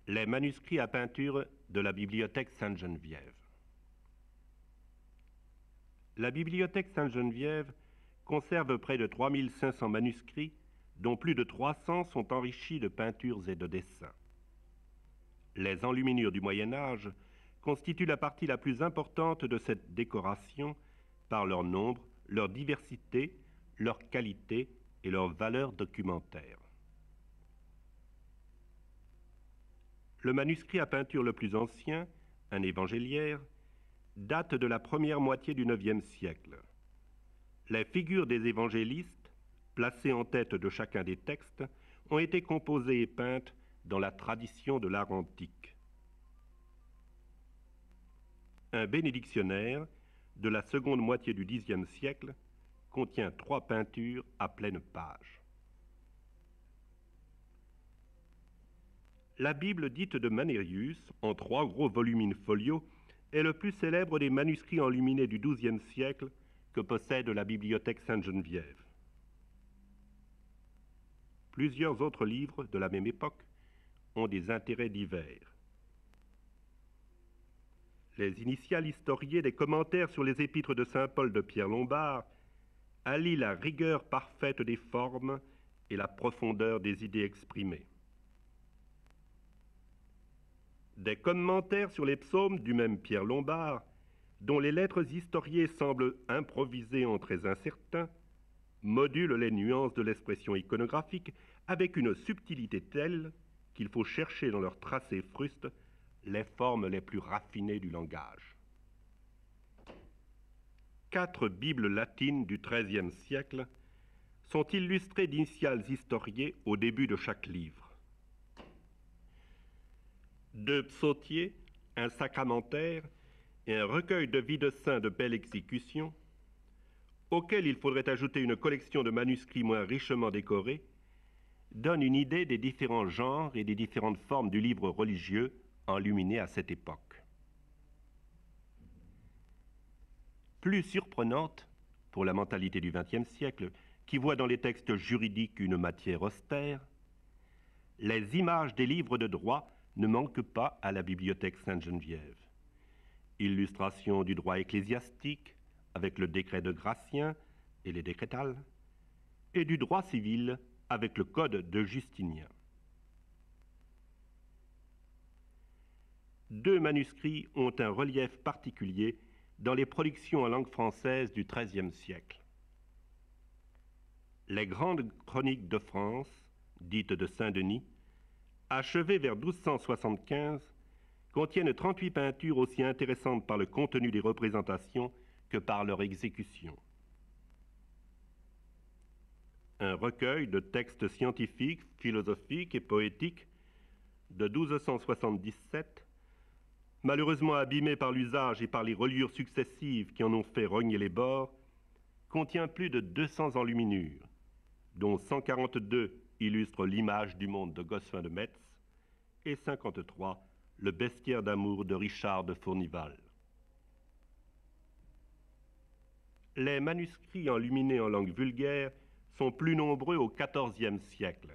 Les manuscrits à peinture de la bibliothèque Sainte-Geneviève. La bibliothèque Sainte-Geneviève conserve près de 3500 manuscrits, dont plus de 300 sont enrichis de peintures et de dessins. Les enluminures du Moyen Âge constituent la partie la plus importante de cette décoration par leur nombre, leur diversité, leur qualité et leur valeur documentaire. Le manuscrit à peinture le plus ancien, un évangéliaire, date de la première moitié du IXe siècle. Les figures des évangélistes, placées en tête de chacun des textes, ont été composées et peintes dans la tradition de l'art antique. Un bénédictionnaire de la seconde moitié du Xe siècle contient 3 peintures à pleine page. La Bible dite de Manérius, en 3 gros volumes in-folio, est le plus célèbre des manuscrits enluminés du XIIe siècle que possède la bibliothèque Sainte-Geneviève. Plusieurs autres livres de la même époque ont des intérêts divers. Les initiales historiées des commentaires sur les épîtres de saint Paul de Pierre Lombard allient la rigueur parfaite des formes et la profondeur des idées exprimées. Des commentaires sur les psaumes du même Pierre Lombard, dont les lettres historiées semblent improvisées en traits incertains, modulent les nuances de l'expression iconographique avec une subtilité telle qu'il faut chercher dans leurs tracés frustes les formes les plus raffinées du langage. 4 Bibles latines du XIIIe siècle sont illustrées d'initiales historiées au début de chaque livre. 2 psautiers, un sacramentaire et un recueil de vies de saints de belle exécution, auquel il faudrait ajouter une collection de manuscrits moins richement décorés, donnent une idée des différents genres et des différentes formes du livre religieux enluminé à cette époque. Plus surprenante, pour la mentalité du XXe siècle, qui voit dans les textes juridiques une matière austère, les images des livres de droit ne manquent pas à la bibliothèque Sainte-Geneviève. Illustration du droit ecclésiastique avec le décret de Gratien et les décrétales, et du droit civil avec le code de Justinien. 2 manuscrits ont un relief particulier dans les productions en langue française du XIIIe siècle. Les grandes chroniques de France, dites de Saint-Denis, achevées vers 1275, contiennent 38 peintures aussi intéressantes par le contenu des représentations que par leur exécution. Un recueil de textes scientifiques, philosophiques et poétiques de 1277, malheureusement abîmé par l'usage et par les reliures successives qui en ont fait rogner les bords, contient plus de 200 enluminures, dont 142 illustrent l'image du monde de Gossuin de Metz et 53 le bestiaire d'amour de Richard de Fournival. Les manuscrits enluminés en langue vulgaire sont plus nombreux au XIVe siècle.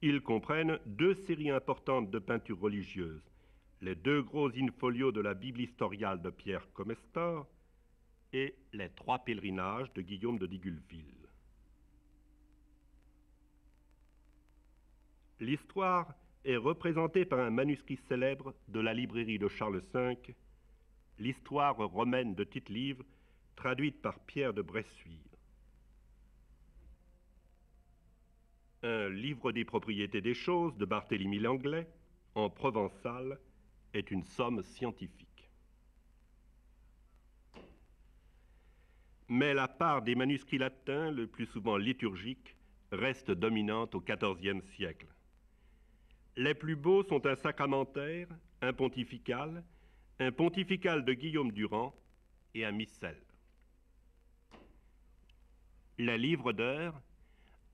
Ils comprennent 2 séries importantes de peintures religieuses, les 2 gros in-folios de la Bible historiale de Pierre Comestor et les 3 pèlerinages de Guillaume de Digulville. L'histoire est représentée par un manuscrit célèbre de la librairie de Charles V, l'histoire romaine de Tite-Livre, traduite par Pierre de Bressuire. Un livre des propriétés des choses de Barthélemy Lenglet, en provençal, est une somme scientifique. Mais la part des manuscrits latins, le plus souvent liturgiques, reste dominante au XIVe siècle. Les plus beaux sont un sacramentaire, un pontifical de Guillaume Durand et un missel. Les livres d'heures,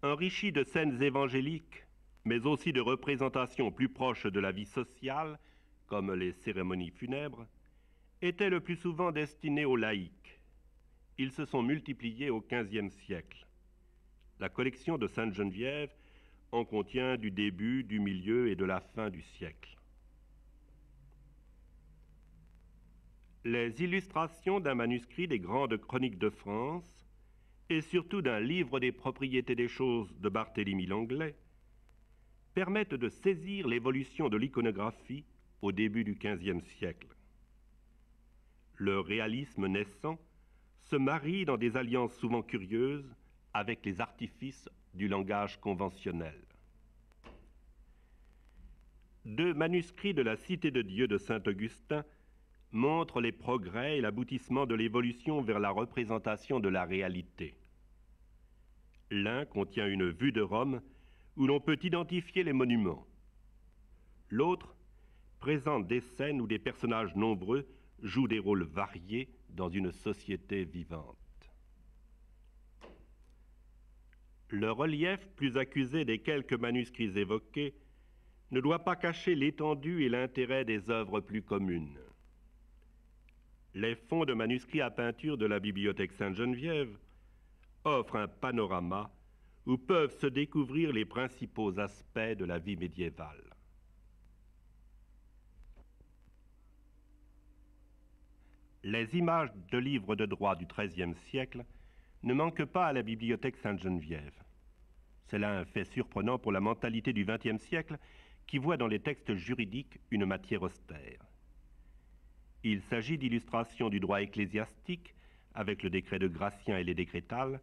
enrichis de scènes évangéliques, mais aussi de représentations plus proches de la vie sociale, comme les cérémonies funèbres, étaient le plus souvent destinés aux laïcs. Ils se sont multipliés au XVe siècle. La collection de Sainte-Geneviève en contient du début, du milieu et de la fin du siècle. Les illustrations d'un manuscrit des Grandes Chroniques de France et surtout d'un livre des propriétés des choses de Barthélemy Lenglet permettent de saisir l'évolution de l'iconographie au début du XVe siècle. Le réalisme naissant se marie dans des alliances souvent curieuses avec les artifices du langage conventionnel. Deux manuscrits de la Cité de Dieu de Saint-Augustin montrent les progrès et l'aboutissement de l'évolution vers la représentation de la réalité. L'un contient une vue de Rome où l'on peut identifier les monuments. L'autre présente des scènes où des personnages nombreux jouent des rôles variés dans une société vivante. Le relief plus accusé des quelques manuscrits évoqués ne doit pas cacher l'étendue et l'intérêt des œuvres plus communes. Les fonds de manuscrits à peinture de la bibliothèque Sainte-Geneviève offrent un panorama où peuvent se découvrir les principaux aspects de la vie médiévale. Les images de livres de droit du XIIIe siècle ne manquent pas à la bibliothèque Sainte-Geneviève. C'est là un fait surprenant pour la mentalité du XXe siècle qui voit dans les textes juridiques une matière austère. Il s'agit d'illustrations du droit ecclésiastique avec le décret de Gratien et les décrétales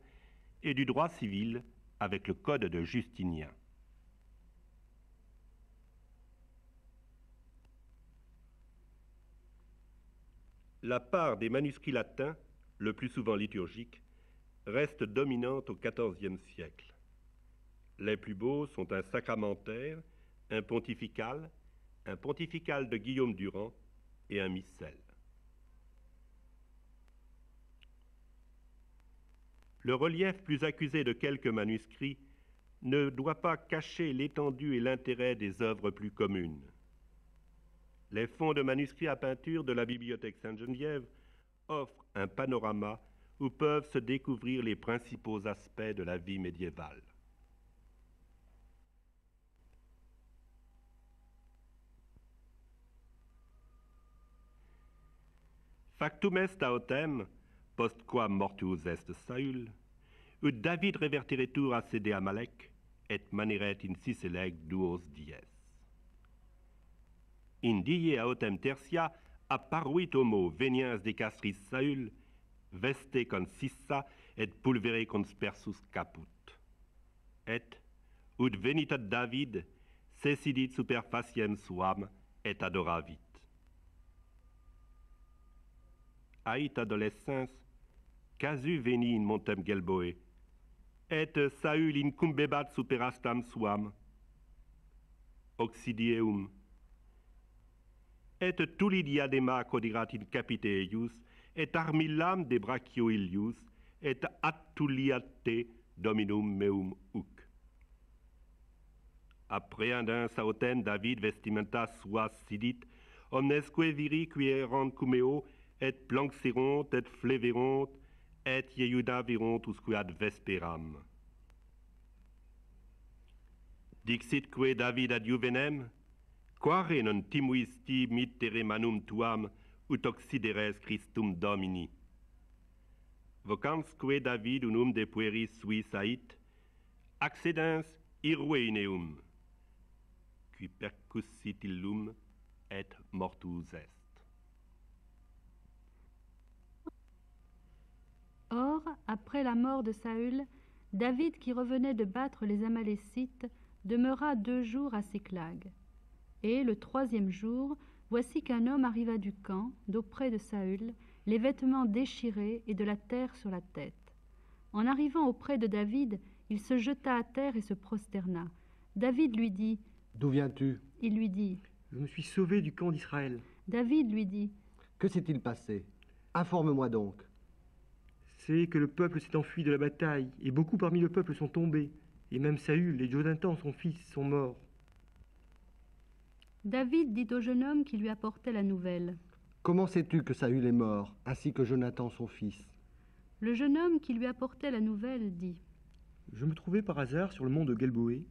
et du droit civil avec le code de Justinien. La part des manuscrits latins, le plus souvent liturgiques, reste dominante au XIVe siècle. Les plus beaux sont un sacramentaire, un pontifical de Guillaume Durand et un missel. Le relief plus accusé de quelques manuscrits ne doit pas cacher l'étendue et l'intérêt des œuvres plus communes. Les fonds de manuscrits à peinture de la bibliothèque Sainte-Geneviève offrent un panorama où peuvent se découvrir les principaux aspects de la vie médiévale. Factum est autem, postquam mortuus est Saül, ut David revertiretur a sede Amalek, et maneret in Sicelec duos dies. In die autem tertia apparuit homo veniens de castris Saül, veste con sissa et pulvere conspersus caput. Et, ut venit ad David, sesidit super faciem suam, et adoravit. Ait adolescens, casu veni in montem Gelboe, et Saül incumbebat super astam suam, occidieum, et tuli diadema codirat in capite eius, et armillam de brachio ilius, et attuliate dominum meum huc. Apprehendens autem David vestimenta suas sidit, omnesque viri qui erant cumeo, et planxeront, et fleveront, et ieudaveront usque ad vesperam. Dixit que David ad Juvenem, quare non timuisti mittere manum tuam, ut occideres Christum Domini. Vocansque David unum de pueris suis ait, accedens irue ineum, qui percussit illum et mortus est. Or, après la mort de Saül, David, qui revenait de battre les Amalécites, demeura 2 jours à Siclag. Et le 3e jour, voici qu'un homme arriva du camp, d'auprès de Saül, les vêtements déchirés et de la terre sur la tête. En arrivant auprès de David, il se jeta à terre et se prosterna. David lui dit, « D'où viens-tu » Il lui dit, « Je me suis sauvé du camp d'Israël. » David lui dit, « Que s'est-il passé? Informe-moi donc. » C'est que le peuple s'est enfui de la bataille, et beaucoup parmi le peuple sont tombés, et même Saül et Jonathan, son fils, sont morts. David dit au jeune homme qui lui apportait la nouvelle, « Comment sais-tu que Saül est mort, ainsi que Jonathan, son fils ?» Le jeune homme qui lui apportait la nouvelle dit, « Je me trouvais par hasard sur le mont de Gelboé,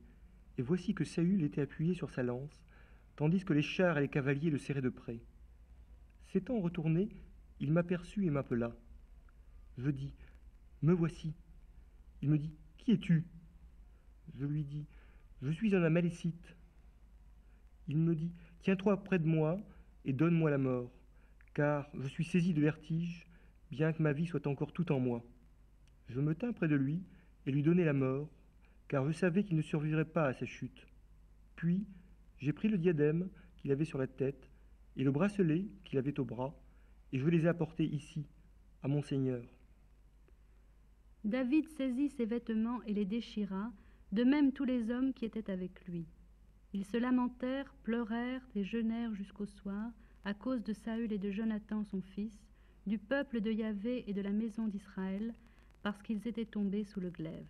et voici que Saül était appuyé sur sa lance, tandis que les chars et les cavaliers le serraient de près. S'étant retourné, il m'aperçut et m'appela. Je dis, me voici. Il me dit, qui es-tu? Je lui dis, je suis un Amalécite. Il me dit, tiens-toi près de moi et donne-moi la mort, car je suis saisi de vertige, bien que ma vie soit encore tout en moi. Je me tins près de lui et lui donnai la mort, car je savais qu'il ne survivrait pas à sa chute. Puis, j'ai pris le diadème qu'il avait sur la tête et le bracelet qu'il avait au bras, et je les ai apportés ici, à mon Seigneur. David saisit ses vêtements et les déchira, de même tous les hommes qui étaient avec lui. Ils se lamentèrent, pleurèrent et jeûnèrent jusqu'au soir, à cause de Saül et de Jonathan son fils, du peuple de Yahvé et de la maison d'Israël, parce qu'ils étaient tombés sous le glaive.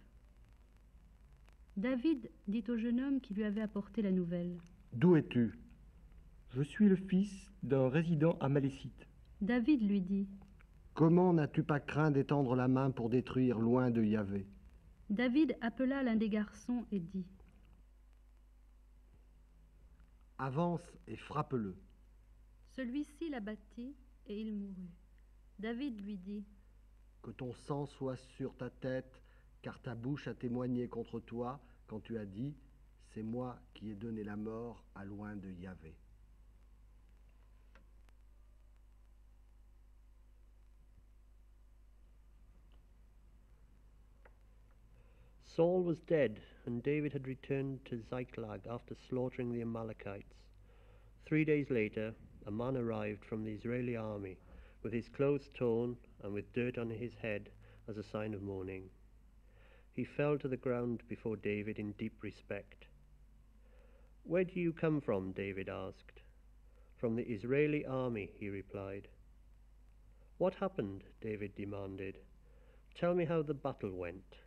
David dit au jeune homme qui lui avait apporté la nouvelle. D'où es-tu? Je suis le fils d'un résident amalécite. David lui dit. Comment n'as-tu pas craint d'étendre la main pour détruire loin de Yahvé? David appela l'un des garçons et dit. Avance et frappe-le. Celui-ci l'abattit et il mourut. David lui dit. Que ton sang soit sur ta tête, car ta bouche a témoigné contre toi quand tu as dit, c'est moi qui ai donné la mort à loin de Yahvé. Saul was dead, and David had returned to Ziklag after slaughtering the Amalekites. 3 days later, a man arrived from the Israeli army, with his clothes torn and with dirt on his head as a sign of mourning. He fell to the ground before David in deep respect. "Where do you come from?" David asked. "From the Israeli army," he replied. "What happened?" David demanded. "Tell me how the battle went."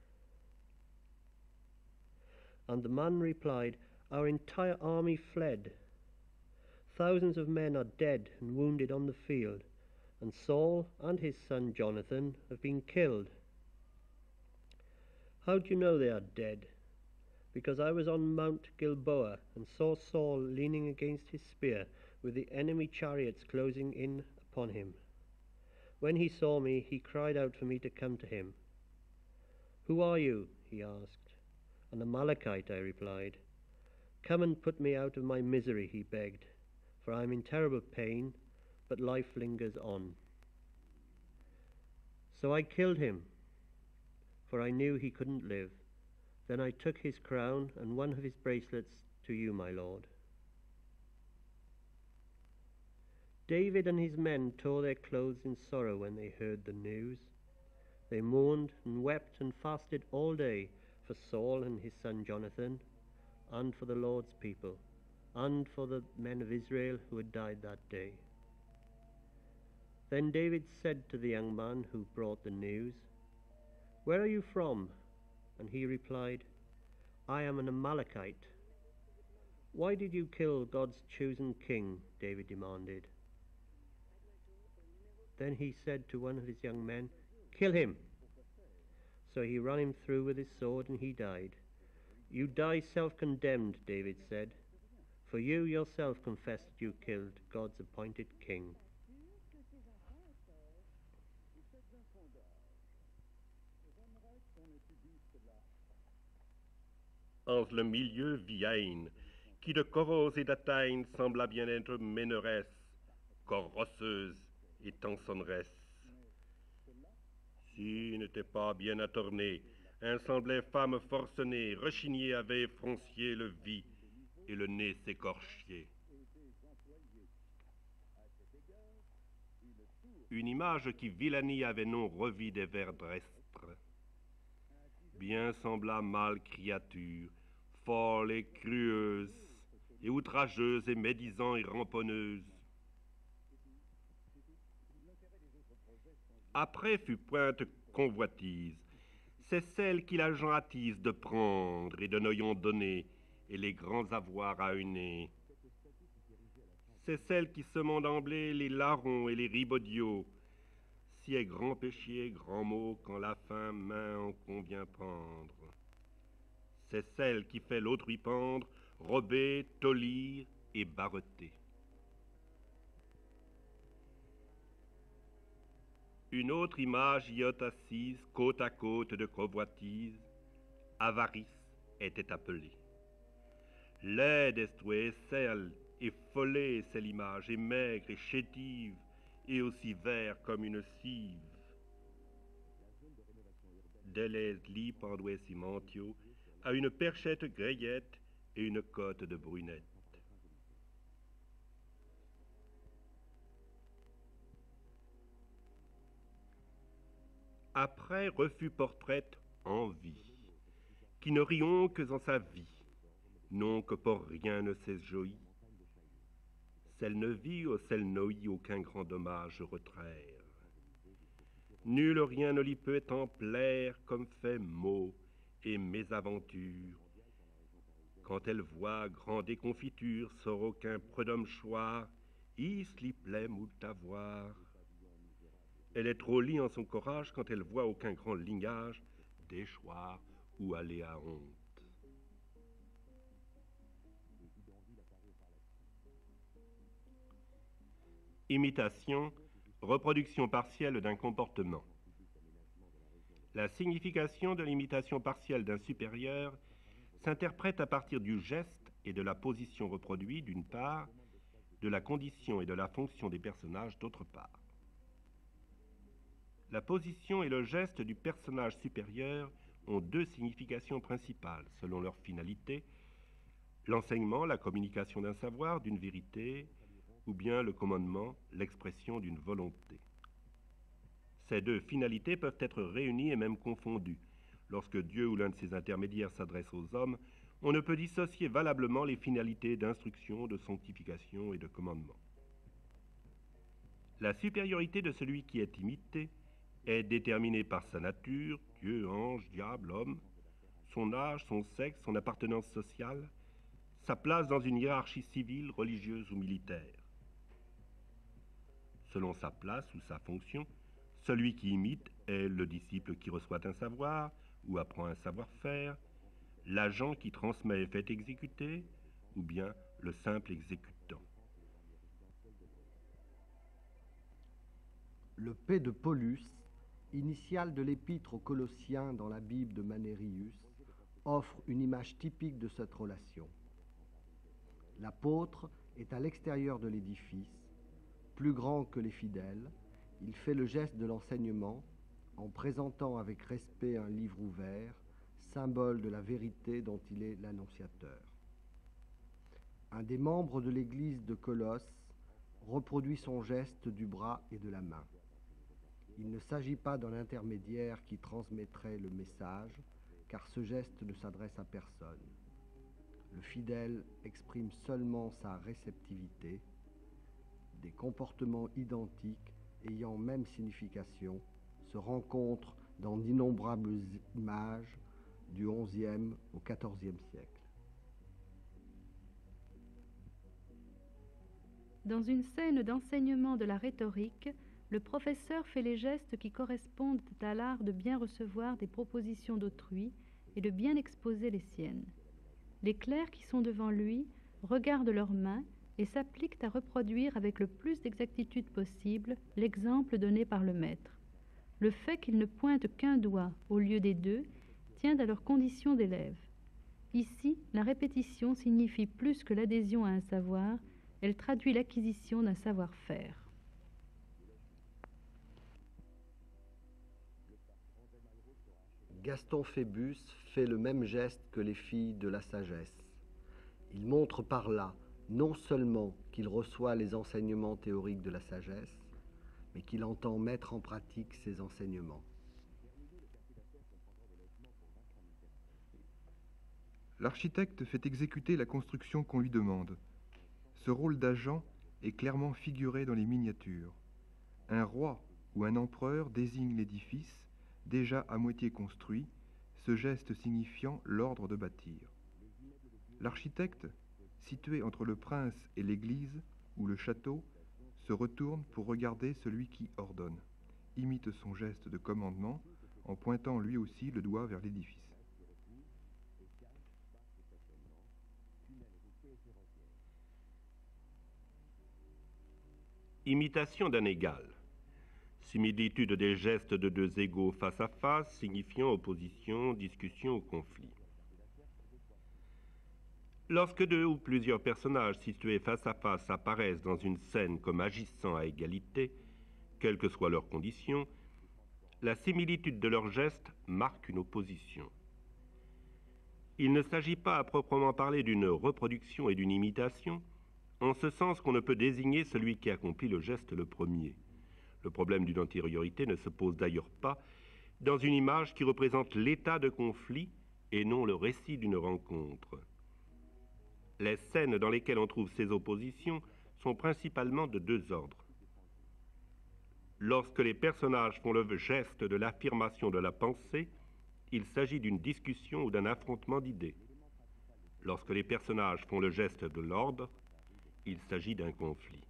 And the man replied, "Our entire army fled. Thousands of men are dead and wounded on the field, and Saul and his son Jonathan have been killed." "How do you know they are dead?" "Because I was on Mount Gilboa and saw Saul leaning against his spear with the enemy chariots closing in upon him. When he saw me, he cried out for me to come to him. 'Who are you?' he asked. 'An Amalekite,' I replied. 'Come and put me out of my misery,' he begged, 'for I am in terrible pain, but life lingers on.' So I killed him, for I knew he couldn't live. Then I took his crown and one of his bracelets to you, my lord." David and his men tore their clothes in sorrow when they heard the news. They mourned and wept and fasted all day for Saul and his son Jonathan, and for the Lord's people, and for the men of Israel who had died that day. Then David said to the young man who brought the news, "Where are you from?" And he replied, "I am an Amalekite." "Why did you kill God's chosen king?" David demanded. Then he said to one of his young men, "Kill him." So he ran him through with his sword, and he died. "You die self-condemned," David said, "for you yourself confessed that you killed God's appointed king." En le milieu vit Aïn, qui de Coros et d'Ataïn sembla bien être méneresse, corps rosseuse et tançonneresse. Si n'était pas bien attorné, un semblait femme forcenée, rechignée avait froncier le vit, et le nez s'écorchier. Une image qui vilanie avait non revis des vers d'Estre. Bien sembla mâle créature, folle et crueuse, et outrageuse et médisant et ramponneuse. Après fut pointe convoitise, c'est celle qui la gens attise de prendre et de noyons donner, et les grands avoirs à unner. C'est celle qui semant d'emblée les larrons et les ribaudiaux, si est grand péché, grand mot, quand la fin main en convient prendre. c'est celle qui fait l'autrui pendre, rober, tolir et barreter. Une autre image y est assise, côte à côte de convoitise. Avarice était appelée. Laide est celle, et follée c'est l'image, et maigre et chétive, et aussi vert comme une cive. Delez li pendoué cimentio, à une perchette greyette et une côte de brunette. Après refus portraite en vie, qui ne rions que en sa vie, non que pour rien ne cesse joie. Celle ne vit ou celle n'oït aucun grand dommage retraire. Nul rien ne lui peut en plaire comme fait maux et mésaventure. Quand elle voit grand déconfiture, sort aucun prud'homme choix, is li plaît moult avoir. Elle est trop lie en son courage quand elle voit aucun grand lignage déchoir ou aller à honte. Imitation, reproduction partielle d'un comportement. La signification de l'imitation partielle d'un supérieur s'interprète à partir du geste et de la position reproduite d'une part, de la condition et de la fonction des personnages d'autre part. La position et le geste du personnage supérieur ont deux significations principales selon leur finalité, l'enseignement, la communication d'un savoir, d'une vérité, ou bien le commandement, l'expression d'une volonté. Ces deux finalités peuvent être réunies et même confondues. Lorsque Dieu ou l'un de ses intermédiaires s'adresse aux hommes, on ne peut dissocier valablement les finalités d'instruction, de sanctification et de commandement. La supériorité de celui qui est imité est déterminée par sa nature, Dieu, ange, diable, homme, son âge, son sexe, son appartenance sociale, sa place dans une hiérarchie civile, religieuse ou militaire. Selon sa place ou sa fonction, celui qui imite est le disciple qui reçoit un savoir ou apprend un savoir-faire, l'agent qui transmet et fait exécuter, ou bien le simple exécutant. Le P de Paulus, initiale de l'épître aux Colossiens dans la Bible de Manérius, offre une image typique de cette relation. L'apôtre est à l'extérieur de l'édifice, plus grand que les fidèles, il fait le geste de l'enseignement en présentant avec respect un livre ouvert, symbole de la vérité dont il est l'annonciateur. Un des membres de l'église de Colosse reproduit son geste du bras et de la main. Il ne s'agit pas d'un intermédiaire qui transmettrait le message, car ce geste ne s'adresse à personne. Le fidèle exprime seulement sa réceptivité. Des comportements identiques ayant même signification se rencontrent dans d'innombrables images du XIe au XIVe siècle. Dans une scène d'enseignement de la rhétorique, le professeur fait les gestes qui correspondent à l'art de bien recevoir des propositions d'autrui et de bien exposer les siennes. Les clercs qui sont devant lui regardent leurs mains et s'appliquent à reproduire avec le plus d'exactitude possible l'exemple donné par le maître. Le fait qu'ils ne pointent qu'un doigt au lieu des deux tient à leur condition d'élèves. Ici, la répétition signifie plus que l'adhésion à un savoir, elle traduit l'acquisition d'un savoir-faire. Gaston Phébus fait le même geste que les filles de la sagesse. Il montre par là non seulement qu'il reçoit les enseignements théoriques de la sagesse, mais qu'il entend mettre en pratique ces enseignements. L'architecte fait exécuter la construction qu'on lui demande. Ce rôle d'agent est clairement figuré dans les miniatures. Un roi ou un empereur désigne l'édifice, déjà à moitié construit, ce geste signifiant l'ordre de bâtir. L'architecte, situé entre le prince et l'église ou le château, se retourne pour regarder celui qui ordonne, imite son geste de commandement en pointant lui aussi le doigt vers l'édifice. Imitation d'un égal. Similitude des gestes de deux égaux face à face, signifiant opposition, discussion ou conflit. Lorsque deux ou plusieurs personnages situés face à face apparaissent dans une scène comme agissant à égalité, quelles que soient leurs conditions, la similitude de leurs gestes marque une opposition. Il ne s'agit pas à proprement parler d'une reproduction et d'une imitation, en ce sens qu'on ne peut désigner celui qui accomplit le geste le premier. Le problème d'une antériorité ne se pose d'ailleurs pas dans une image qui représente l'état de conflit et non le récit d'une rencontre. Les scènes dans lesquelles on trouve ces oppositions sont principalement de deux ordres. Lorsque les personnages font le geste de l'affirmation de la pensée, il s'agit d'une discussion ou d'un affrontement d'idées. Lorsque les personnages font le geste de l'ordre, il s'agit d'un conflit.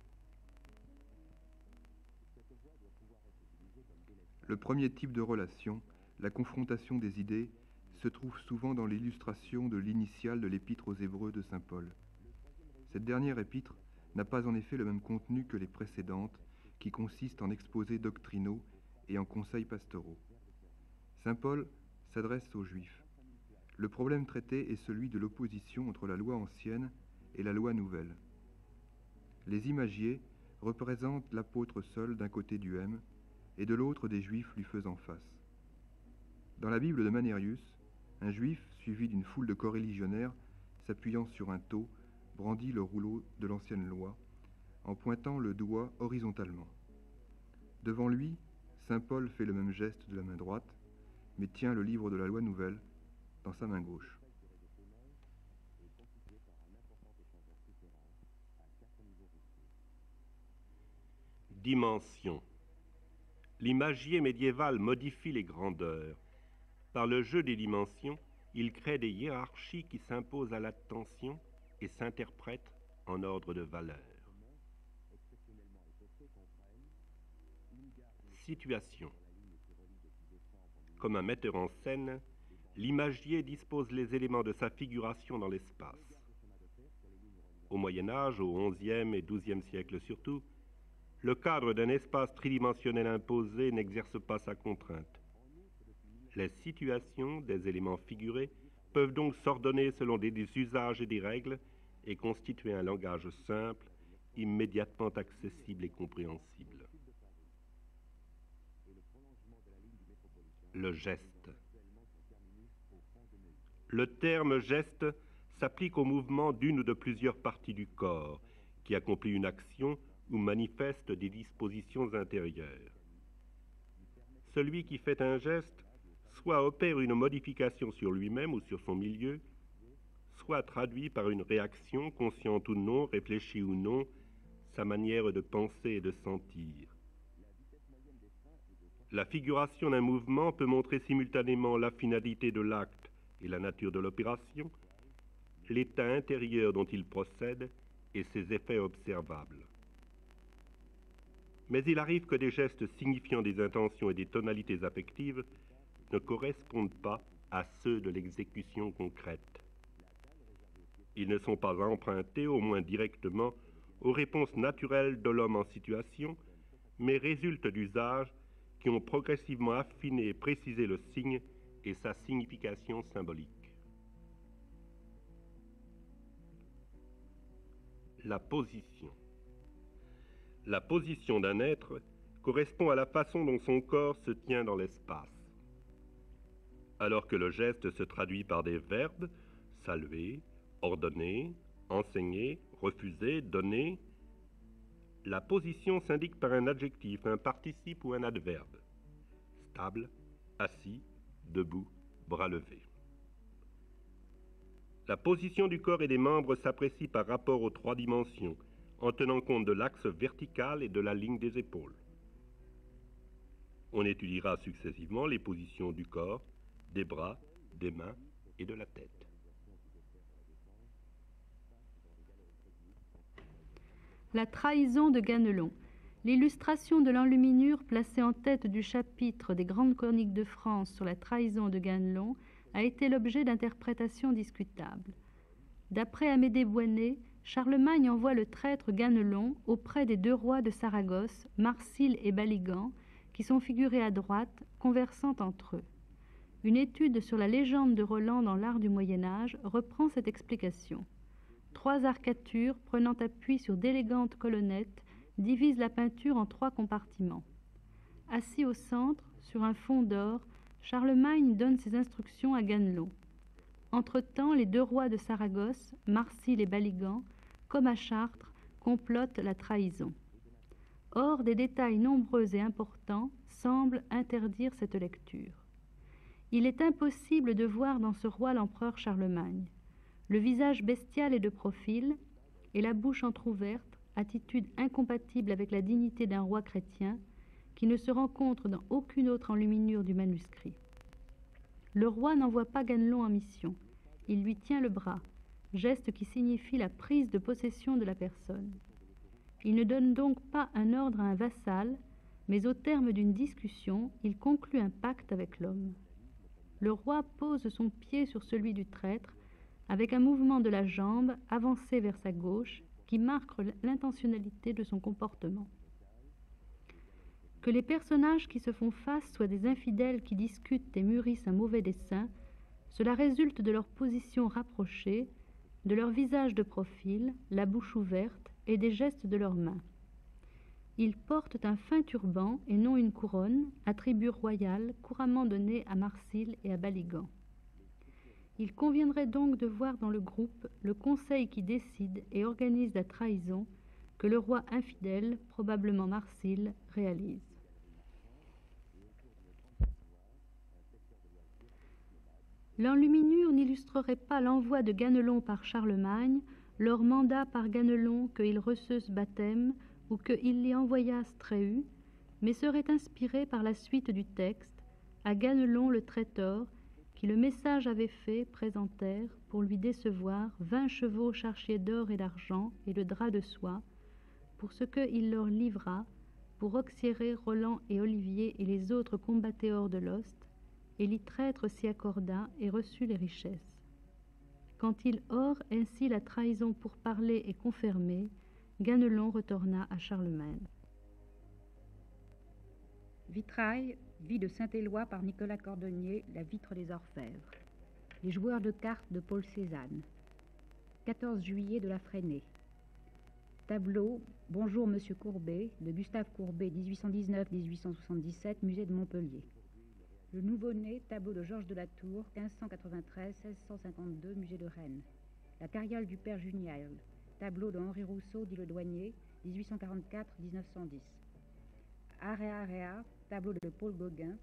Le premier type de relation, la confrontation des idées, se trouve souvent dans l'illustration de l'initiale de l'épître aux Hébreux de saint Paul. Cette dernière épître n'a pas en effet le même contenu que les précédentes, qui consistent en exposés doctrinaux et en conseils pastoraux. Saint Paul s'adresse aux Juifs. Le problème traité est celui de l'opposition entre la loi ancienne et la loi nouvelle. Les imagiers représentent l'apôtre seul d'un côté du M et de l'autre des Juifs lui faisant face. Dans la Bible de Manérius, un Juif, suivi d'une foule de coreligionnaires, s'appuyant sur un tau, brandit le rouleau de l'ancienne loi, en pointant le doigt horizontalement. Devant lui, saint Paul fait le même geste de la main droite, mais tient le livre de la loi nouvelle dans sa main gauche. Dimension. L'imagier médiéval modifie les grandeurs. Par le jeu des dimensions, il crée des hiérarchies qui s'imposent à l'attention et s'interprètent en ordre de valeur. Situation. Comme un metteur en scène, l'imagier dispose les éléments de sa figuration dans l'espace. Au Moyen Âge, au XIe et XIIe siècle surtout, le cadre d'un espace tridimensionnel imposé n'exerce pas sa contrainte. Les situations des éléments figurés peuvent donc s'ordonner selon des usages et des règles et constituer un langage simple, immédiatement accessible et compréhensible. Le geste. Le terme geste s'applique au mouvement d'une ou de plusieurs parties du corps qui accomplit une action ou manifeste des dispositions intérieures. Celui qui fait un geste soit opère une modification sur lui-même ou sur son milieu, soit traduit par une réaction, consciente ou non, réfléchie ou non, sa manière de penser et de sentir. La figuration d'un mouvement peut montrer simultanément la finalité de l'acte et la nature de l'opération, l'état intérieur dont il procède et ses effets observables. Mais il arrive que des gestes signifiant des intentions et des tonalités affectives ne correspondent pas à ceux de l'exécution concrète. Ils ne sont pas empruntés, au moins directement, aux réponses naturelles de l'homme en situation, mais résultent d'usages qui ont progressivement affiné et précisé le signe et sa signification symbolique. La position. La position d'un être correspond à la façon dont son corps se tient dans l'espace. Alors que le geste se traduit par des verbes, saluer, ordonner, enseigner, refuser, donner, la position s'indique par un adjectif, un participe ou un adverbe. Stable, assis, debout, bras levés. La position du corps et des membres s'apprécie par rapport aux trois dimensions, en tenant compte de l'axe vertical et de la ligne des épaules. On étudiera successivement les positions du corps, des bras, des mains et de la tête. La trahison de Ganelon. L'illustration de l'enluminure placée en tête du chapitre des Grandes Chroniques de France sur la trahison de Ganelon a été l'objet d'interprétations discutables. D'après Amédée Boinet, Charlemagne envoie le traître Ganelon auprès des deux rois de Saragosse, Marsile et Baligan, qui sont figurés à droite, conversant entre eux. Une étude sur la légende de Roland dans l'art du Moyen-Âge reprend cette explication. 3 arcatures, prenant appui sur d'élégantes colonnettes, divisent la peinture en 3 compartiments. Assis au centre, sur un fond d'or, Charlemagne donne ses instructions à Ganelon. Entre-temps, les deux rois de Saragosse, Marsile et Baligan, comme à Chartres, complotent la trahison. Or, des détails nombreux et importants semblent interdire cette lecture. Il est impossible de voir dans ce roi l'empereur Charlemagne. Le visage bestial est de profil, et la bouche entr'ouverte, attitude incompatible avec la dignité d'un roi chrétien, qui ne se rencontre dans aucune autre enluminure du manuscrit. Le roi n'envoie pas Ganelon en mission. Il lui tient le bras, geste qui signifie la prise de possession de la personne. Il ne donne donc pas un ordre à un vassal, mais au terme d'une discussion, il conclut un pacte avec l'homme. Le roi pose son pied sur celui du traître, avec un mouvement de la jambe avancé vers sa gauche, qui marque l'intentionnalité de son comportement. Que les personnages qui se font face soient des infidèles qui discutent et mûrissent un mauvais dessein, cela résulte de leur position rapprochée, de leur visage de profil, la bouche ouverte et des gestes de leurs mains. Ils portent un fin turban et non une couronne, attribut royal couramment donné à Marsile et à Baligan. Il conviendrait donc de voir dans le groupe le conseil qui décide et organise la trahison que le roi infidèle, probablement Marsile, réalise. L'enluminure n'illustrerait pas l'envoi de Ganelon par Charlemagne, leur mandat par Ganelon qu'il reçut baptême ou qu'il l'y envoyasse tréhu, mais serait inspirée par la suite du texte, à Ganelon le traiteur, qui le message avait fait, présentèrent, pour lui décevoir, 20 chevaux chargés d'or et d'argent et de drap de soie, pour ce qu'il leur livra, pour auxierer Roland et Olivier et les autres combattés hors de l'Ost, et l'y traître s'y accorda et reçut les richesses. Quand il ore ainsi la trahison pour parler et confirmer, Ganelon retourna à Charlemagne. Vitrail, vie de Saint-Éloi par Nicolas Cordonnier, La vitre des orfèvres. Les joueurs de cartes de Paul Cézanne. 14 juillet de la Fresnay. Tableau Bonjour Monsieur Courbet de Gustave Courbet, 1819-1877, musée de Montpellier. Le nouveau-né, tableau de Georges de la Tour, 1593-1652, musée de Rennes. La carriole du père Junial, tableau de Henri Rousseau, dit le douanier, 1844-1910. Area Area, tableau de Paul Gauguin,